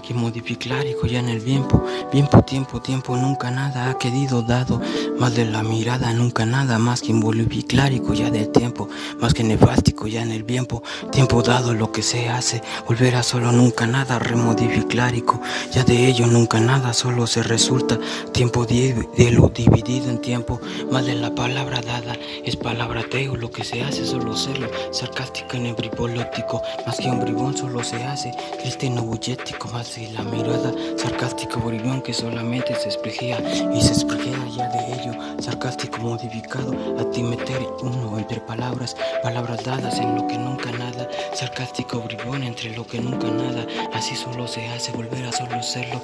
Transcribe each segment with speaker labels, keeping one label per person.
Speaker 1: que modificlárico ya en el tiempo, nunca nada ha querido dado, más de la mirada, nunca nada más que involucrárico ya del tiempo, más que nefástico ya en el tiempo dado lo que se hace, volverá solo nunca nada remodificlárico, ya de ello nunca nada solo se resulta, tiempo de lo dividido en tiempo, más de la palabra dada, es palabrateo, lo que se hace solo serlo, sarcástico en el bribolóptico, más que un bribón solo se hace, triste no bullético, más de la mirada, sarcástico bribón que solamente se exprejía y se exprejía ya de ello, sarcástico modificado, a ti meter uno entre palabras dadas en lo que nunca nada, sarcástico bribón entre lo que nunca nada, así solo se hace, volver a solo serlo,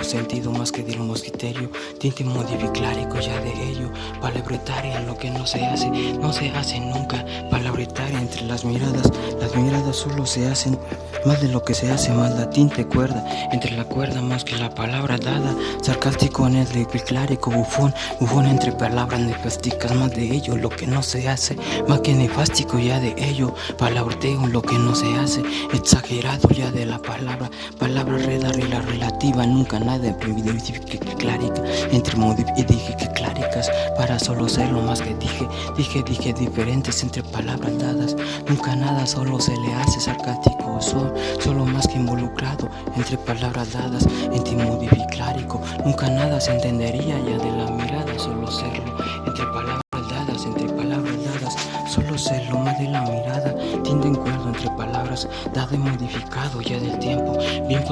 Speaker 1: sentido más que del mosquiterio, tinte modificlárico ya de ello, palabretaria en lo que no se hace nunca, palabretaria entre las miradas solo se hacen, más de lo que se hace, más la tinte cuerda, entre la cuerda más que la palabra dada, sarcástico en el clárico, bufón entre palabras nefásticas, más de ello, lo que no se hace, más que nefástico ya de ello, palabroteo lo que no se hace, exagerado ya de la palabra redar y la relativa, nunca nada clárica, entre cláricas, para solo serlo más que dije diferentes entre palabras dadas, nunca nada solo se le hace sarcástico, solo más que involucrado entre palabras dadas, entre modificlárico, nunca nada se entendería ya de la mirada, solo serlo, entre palabras dadas, solo serlo más de la mirada, tiende encuentro entre palabras, dado y modificado ya del tiempo,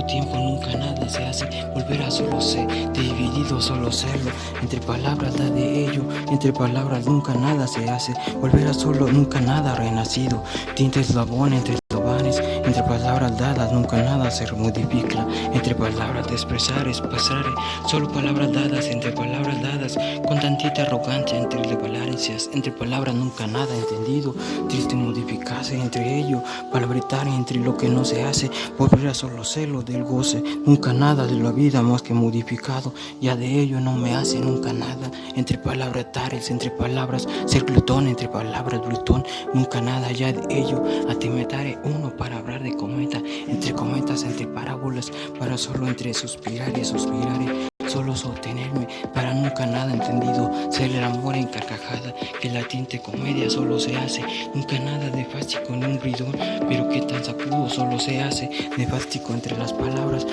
Speaker 1: tiempo, nunca nada se hace, volver a solo ser, dividido solo serlo, entre palabras da de ello, entre palabras nunca nada se hace, volver a solo nunca nada renacido, tinte eslabón entre eslabones, entre palabras dadas nunca nada se modifica, entre palabras de expresar es pasar, solo palabras dadas, entre palabras dadas, con tantita arrogancia entre valencias, entre palabras nunca nada entendido, triste modificarse entre ello, palabretaria entre lo que no se hace, volver a solo serlo del goce, nunca nada de la vida más que modificado, ya de ello no me hace nunca nada, entre palabretarias, entre palabras, ser glutón, entre palabras glutón, nunca nada ya de ello, a ti metare uno para hablar de cometa, entre cometas, entre parábolas, para solo entre suspirar y suspirar, solo sostenerme, para nunca nada entendido, ser el amor en carcajada, que la tinte comedia solo se hace, nunca nada nefástico ni un bridón, pero que tan sacudo solo se hace, nefástico entre las palabras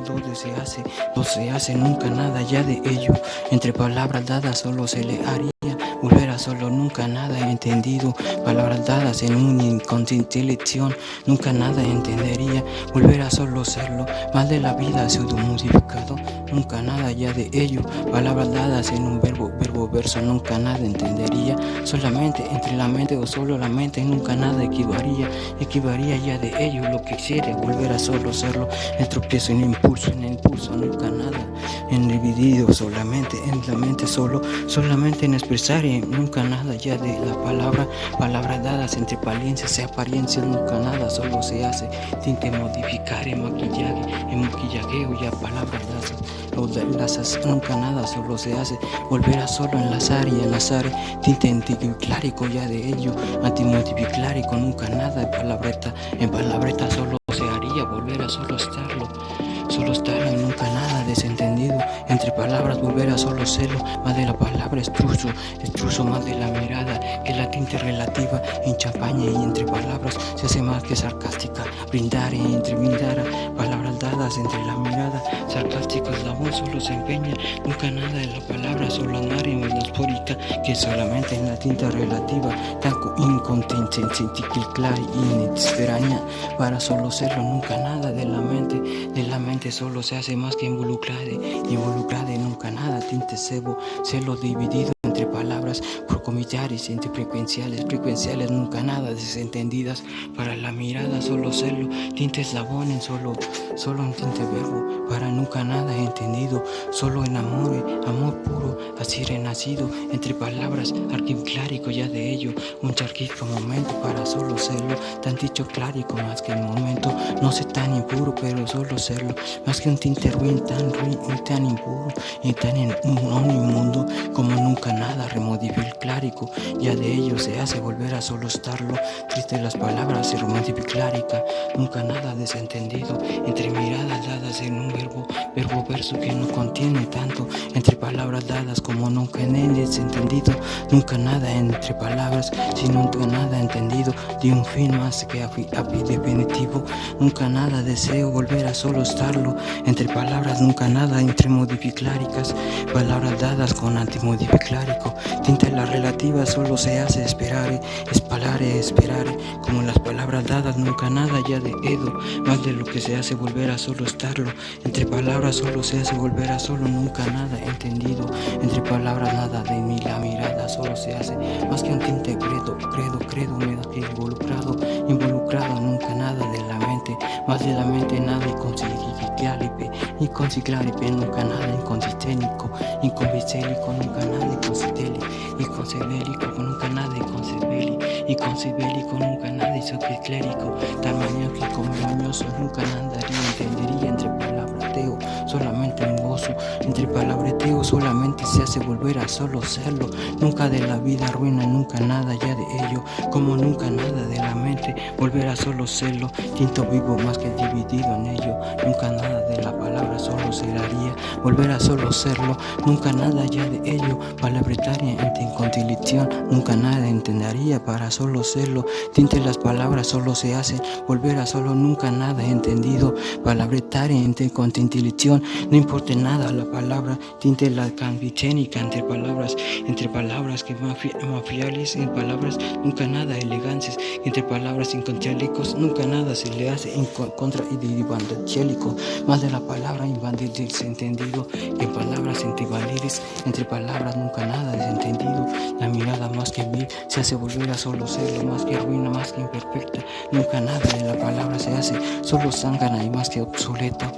Speaker 1: donde se hace, nunca nada ya de ello, entre palabras dadas solo se le haría, volver a solo nunca nada entendido, palabras dadas en una inconsciente lección, nunca nada entendería, volver a solo serlo, mal de la vida pseudo modificado, nunca nada ya de ello, palabras dadas en un verso, nunca nada entendería, solamente entre la mente o solo la mente, nunca nada equivaría ya de ello, lo que quisiera, volver a solo serlo, el tropiezo en el impulso, nunca nada, en dividido solamente, en la mente solamente en expresar, nunca nada ya de la palabras dadas entre palencias y apariencias, nunca nada solo se hace, tinte modificar en maquillaje ya palabras dadas, nunca nada solo se hace, volver a solo enlazar y enlazar, tinte anticlárico ya de ello, antimodificlárico, nunca nada en palabreta solo se haría, volver a solo estarlo, nunca nada desentendido, entre palabras volver a solo serlo, más de la palabra estruso más de la mirada, que la tinte relativa en champaña y entre palabras se hace más que sarcástica, brindar palabras dadas entre la mirada, sarcástico eslabón solo se empeña, nunca nada de la palabra, solo andar en melaspórica, que solamente en la tinta relativa, tan incontente, clara y inextraña, para solo serlo, nunca nada de la mente solo se hace más que involucrada, nunca nada, tinte celo dividido entre palabras procomitarias, entre frecuenciales, nunca nada desentendidas, para la mirada solo serlo, tinte eslabón en solo en tinte verbo, para nunca nada entendido, solo en amor puro, así renacido, entre palabras, arquiclárico ya de ello, un charquisco momento para solo serlo, tan dicho clárico más que el momento, no sé tan impuro, pero solo serlo, más que un tinte ruin y tan impuro y tan inmundo como nunca nada, remodifilclárico, ya de ello se hace volver a solo estarlo, triste las palabras y remodifilclárica, nunca nada desentendido, entre miradas dadas en un verbo verso que no contiene tanto, entre palabras dadas como nunca en el desentendido, nunca nada entre palabras, sino nunca nada entendido, de un fin más que a definitivo, nunca nada deseo volver a solo estarlo, entre palabras nunca nada entre modificláricas, palabras dadas con antimodificlárico, tinte la relativa solo se hace esperare, esperare, como las palabras dadas nunca nada ya de edo, más de lo que se hace volver a solo estarlo, entre palabras solo se hace volver a solo nunca nada entendido, entre palabras nada de mí la mirada solo se hace más que un tinte credo, me da que involucrado nunca nada de la mente, más de la mente nada inconsigláripe, nunca nada inconsisténico, nunca nada inconcebélico, nunca nada inconcebélico, nunca nada isoclérico, tan mañoso mañoso, nunca nada entendería entre palabrateo, solamente un gozo, entre palabreteo solamente se hace volver a solo serlo, nunca de la vida ruina, nunca nada ya de ello, como nunca nada de la mente, volver a solo serlo, tinto vivo más que dividido en ello, nunca nada de la palabra solo se haría, volver a solo serlo, nunca nada ya de ello, palabretaria en incontilición, nunca nada entendería para solo serlo, tinte las palabras solo se hacen, volver a solo nunca nada entendido, palabretaria en incontilición, no importa nada la palabra, tinte la canvicénica entre palabras que mafiales, en palabras nunca nada elegancias, entre palabras incontélicos, nunca nada se le hace en contra y divandachélico, más de la palabra desentendido, que en palabras antivalides, entre palabras nunca nada desentendido, la mirada más que vil se hace volver a solo serlo, más que ruina, más que imperfecta, nunca nada de la palabra se hace, solo zángana y más que obsoleta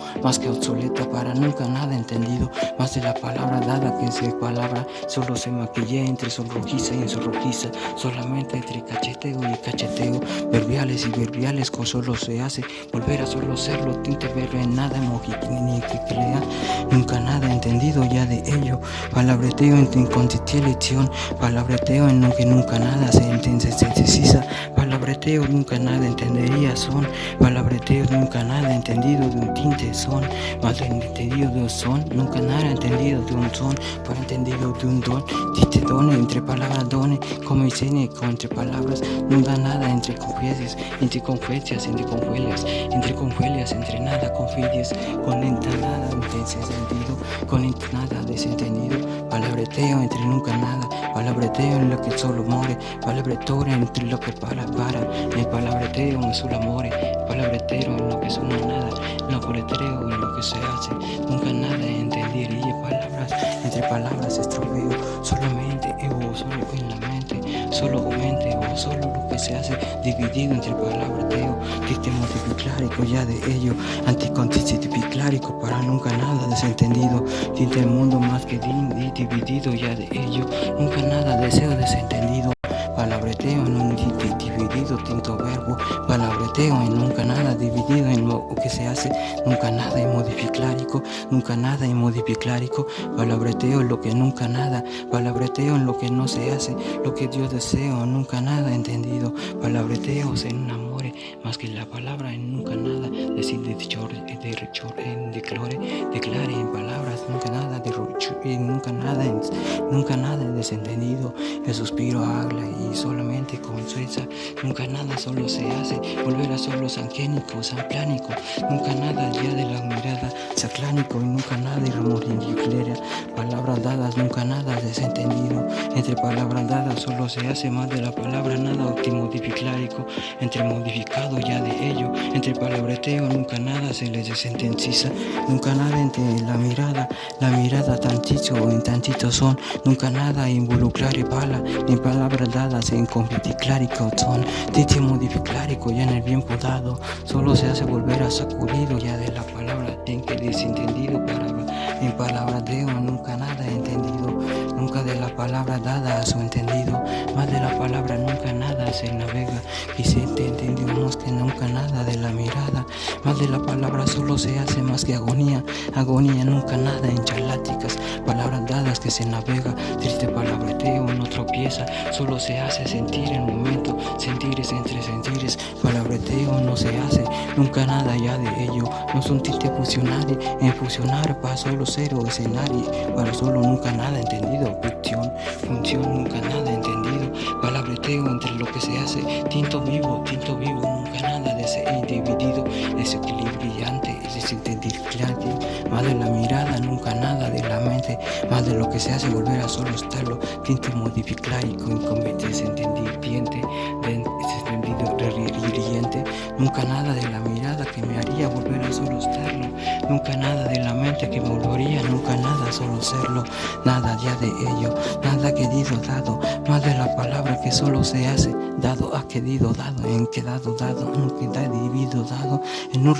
Speaker 1: para nunca nada entendido, más de la palabra dada que se palabra, solo se maquilla entre sonrojiza y ensonrojiza, solamente entre cacheteo y cacheteo, verbiales y verbiales con solo se hace, volver a solo serlo, tinte verde en nada ni que crea, nunca nada entendido ya de ello, palabreteo en inconstitución, palabreteo en lo que nunca nada se sintetiza, palabreteo nunca nada entendería son, palabreteo nunca nada entendido de un tinte son, más entendido de un son, nunca nada entendido de un son, para entendido de un don, tinte done entre palabras done, como higiene entre palabras, nunca nada entre confiesias, entre confuelias, entre nada confidies, con nada intenso sentido, con nada desentendido, palabreteo entre nunca nada, palabreteo en lo que solo more, palabreteo entre lo que para, el palabreteo en solo amore, palabretero en lo que solo nada, no coletreo en lo que se hace, nunca nada entendería palabras, entre palabras estrofeo, solamente o solo en la mente, solamente o solo lo que se hace dividido entre palabreteo, tinte multipliclárico ya de ello, anticonstituticlárico para nunca nada desentendido, tinte el mundo más que dividido ya de ello, nunca nada deseo desentendido, palabreteo en un dividido tinto verbo, palabreteo en nunca nada dividido en lo que se hace, nunca nada inmodificlárico, nunca nada inmodificlárico, palabreteo en lo que nunca nada, palabreteo en lo que no se hace, lo que Dios deseo, nunca nada entendido, palabreteos en un amore, más que la palabra en nunca nada, decir declare en palabras, nunca nada nunca nada desentendido, el suspiro habla y solamente con sueza, nunca nada solo se hace, volver a solo sancénico, samplánico, nunca nada ya de la mirada, saclánico y nunca nada irremoriflera, palabras dadas, nunca nada desentendido, entre palabras dadas solo se hace más de la palabra nada optimodificlárico, entre modificado ya de ello, entre palabreteo nunca nada se les desentenciza, nunca nada entre la mirada tantito o en tantito son, nunca nada involucrar y pala, ni palabras dadas en conviticlárico son, tite modificlárico ya en el bien podado, solo se hace volver a sacudido ya de la palabra en que desentendido para en palabras de nunca nada entendido, nunca de la palabra dada a su entendido, más de la palabra nunca nada se navega, y se te entendió más que nunca nada de la mirada, más de la palabra solo se hace más que agonía, agonía nunca nada en charláticas, palabras dadas que se navega, triste palabreteo no tropieza, solo se hace sentir el momento, sentires entre sentires, palabreteo no se hace, nunca nada ya de ello, no son tinte fusionario, en fusionar para solo cero escenario, para solo nunca nada entendido, función nunca nada entendido, palabreteo entre lo que se hace, tinto vivo, nunca nada de ese individuo, desequilibrante, desentendir claro, más de la mirada, nunca nada de la mente, más de lo que se hace volver a solo estarlo, tinto modificar y conconveniente, desentendiente, desentendido ririente, nunca nada de la mirada que me haría volver a solo estarlo, nunca nada de la mente que me volvería, nunca nada solo serlo, nada ya de ello, nada querido dado, más de la palabra que solo se hace, dado ha querido dado, en quedado dado, en queda dividido dado, en un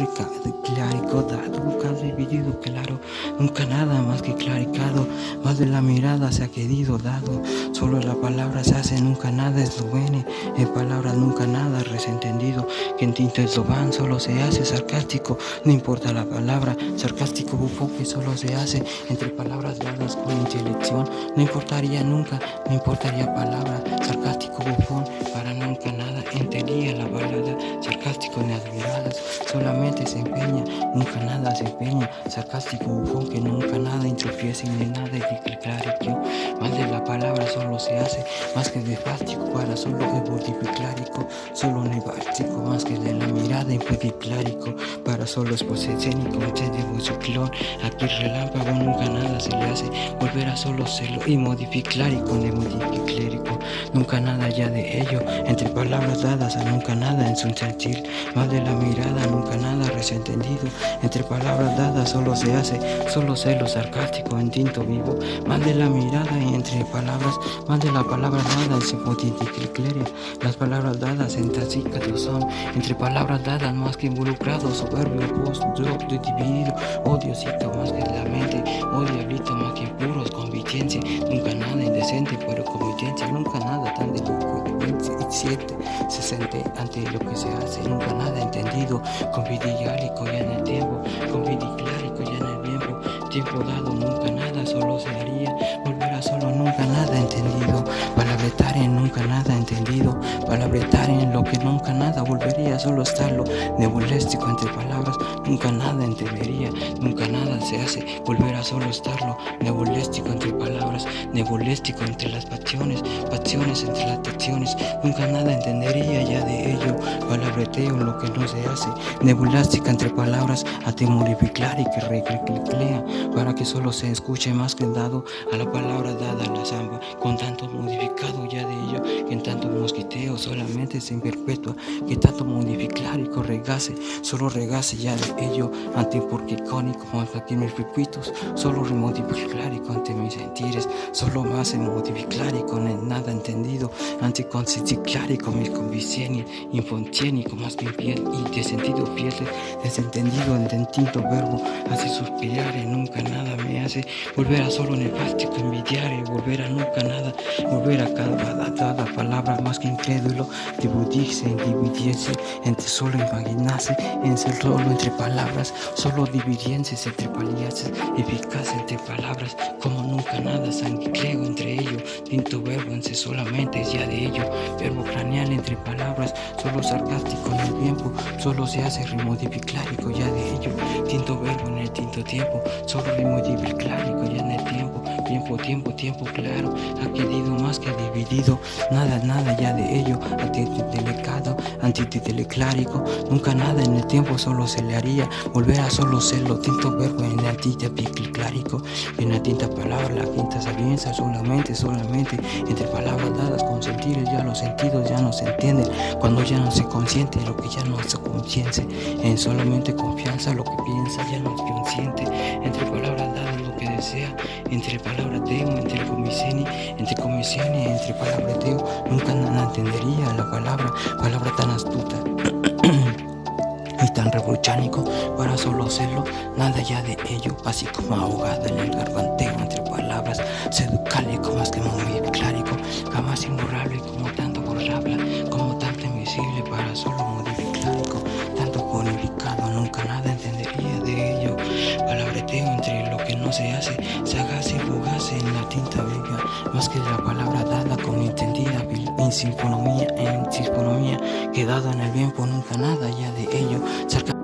Speaker 1: clarico dado, nunca dividido claro, nunca nada más que claricado, más de la mirada se ha querido dado, solo la palabra se hace, nunca nada es lo bueno, en palabras nunca nada resentendido, que en tinta es lo van, solo se hace sarcástico, no importa la palabra, sarcástico bufón que solo se hace entre palabras dadas con intelección, no importaría nunca, no importaría palabra, sarcástico bufón, para nunca nada entendería la balada, sarcástico en las miradas, solamente se empeña, nunca nada se empeña, sarcástico bufón que nunca nada intropiece ni nada de clarico, más de la palabra solo se hace, más que de fástico para solo evolutiviclárico, solo nebástico, más que de la mirada impediclárico, para solo escénico, de ciclón, aquí relámpago nunca nada se le hace, volver a solo serlo y modificlárico, nemodificlérico, nunca nada ya de ello, entre palabras dadas a nunca nada en su sentir, más de la mirada nunca nada resentendido, entre palabras dadas solo se hace, solo celo sarcástico en tinto vivo, más de la mirada y entre palabras, más de la palabra dada en su modificleria, las palabras dadas en tacica de son, entre palabras dadas más que involucrados, soberbio, post, yo, dividido, odiosito más que la mente, diablito más que puros, conviciencia, nunca nada indecente, pero conviciencia, nunca nada tan delincuente, se siente ante lo que se hace, nunca nada entendido, convidiálico ya en el tiempo, convidiclárico ya en el tiempo dado, nunca nada solo se haría, volver a solo nunca nada entendido, palabretar en nunca nada entendido, palabretar en lo que nunca nada volvería a solo estarlo, nebuléstico entre palabras, nunca nada entendería, nunca nada se hace, volver a solo estarlo, nebuléstico entre palabras, nebuléstico entre las pasiones, pasiones entre las acciones, nunca nada entendería ya de ello, palabreteo lo que no se hace, nebulástica entre palabras, atemorificar y que reclea, para que solo se escuche más que dado a la palabra dada a la samba, con tanto modificado ya de ello, que en tanto mosquiteo solamente se perpetúa, que tanto modificar y corregase, solo regase ya de ello, ante porque icónico, más aquí mis repitos, solo remodificar y ante mis sentires, solo más en modificar y con el nada entendido, ante consisticar y con mis convicciones, infontiénico más que fiel y de sentido fiel, desentendido en distinto verbo, hace suspirar y nunca nada me hace volver a solo nefastico, envidiar y volver a nunca nada, volver a cada palabra más que incrédulo, dividirse, dividirse, entre solo imaginarse, en ser solo entre palabras, solo dividiense entre paliaces, eficaz entre palabras, como nunca nada, sanguicleo entre ello, tinto verbo en sí solamente es ya de ello, verbo craneal entre palabras, solo sarcástico en el tiempo, solo se hace remodificlárico ya de ello, tinto verbo en el tinto tiempo, solo remodificlárico ya en el tiempo claro, ha querido más que dividido, nada ya de ello, antitelecado, antiteleclárico, nunca nada en el tiempo solo se le haría, volver a solo serlo, tinto verbo en el antitepiclárico, en la tinta palabra, la quinta sabienza, solamente, entre palabras dadas con sentidos, ya los sentidos ya no se entienden, cuando ya no se consiente lo que ya no se conciencia, en solamente confianza lo que piensa ya no es consciente, entre palabras dadas lo que desea, entre palabrateo, entre comisión, entre palabrateo, nunca nada entendería la palabra tan astuta. tan rebruchánico para solo hacerlo, nada ya de ello, así como ahogada en el garbanteo entre palabras, seducálico más que muy clárico, jamás imborrable como tanto borrable, como tanto invisible para solo modificárico, tanto codificado, nunca nada entendería de ello, palabreteo entre lo que no se hace, sagaz y fugaz en la tinta viva, más que la palabra dada con entendida en sinfonía, quedado en el tiempo, nunca nada ya de ello, cerca